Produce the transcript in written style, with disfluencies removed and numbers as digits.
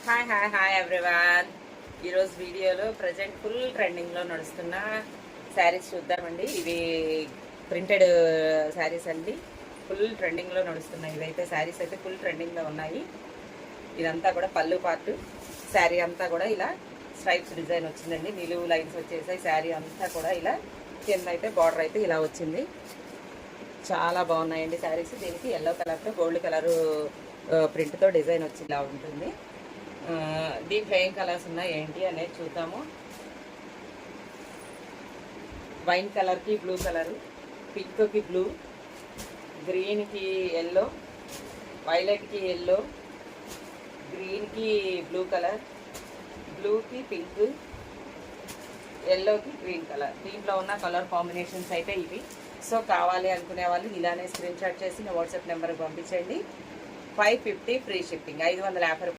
Hi hi hi everyone. ఈరోజు వీడియోలో present full ట్రెండింగ్లో నడుస్తున్న శారీస్ చూద్దామండి. ఇవి ప్రింటెడ్ శారీస్ అండి, ఫుల్ ట్రెండింగ్లో నడుస్తున్నాయి. ఇవైతే శారీస్ అయితే ఫుల్ ట్రెండింగ్లో ఉన్నాయి. ఇదంతా కూడా పళ్ళు పార్ట్. శారీ అంతా కూడా ఇలా స్ట్రైప్స్ డిజైన్ వచ్చిందండి, నిలువు లైన్స్ వచ్చేసాయి. శారీ అంతా కూడా ఇలా కింద అయితే బార్డర్ అయితే ఇలా వచ్చింది. చాలా బాగున్నాయండి శారీస్. దీనికి ఎల్లో కలర్తో గోల్డ్ కలరు ప్రింట్తో డిజైన్ వచ్చి ఇలా ఉంటుంది. దీంట్లో ఏం కలర్స్ ఉన్నాయి ఏంటి అనేది చూద్దాము. వైన్ కలర్కి బ్లూ కలరు, పింక్కి బ్లూ, గ్రీన్కి ఎల్లో, వైలెట్కి ఎల్లో, గ్రీన్కి బ్లూ కలర్, బ్లూకి పింక్, ఎల్లోకి గ్రీన్ కలర్. దీంట్లో ఉన్న కలర్ కాంబినేషన్స్ అయితే ఇవి. సో కావాలి అనుకునే వాళ్ళు ఇలానే స్క్రీన్ షాట్ చేసి నా వాట్సాప్ నెంబర్కి పంపించండి. 550 ఫ్రీ షిప్పింగ్, 550 రూపాయలు.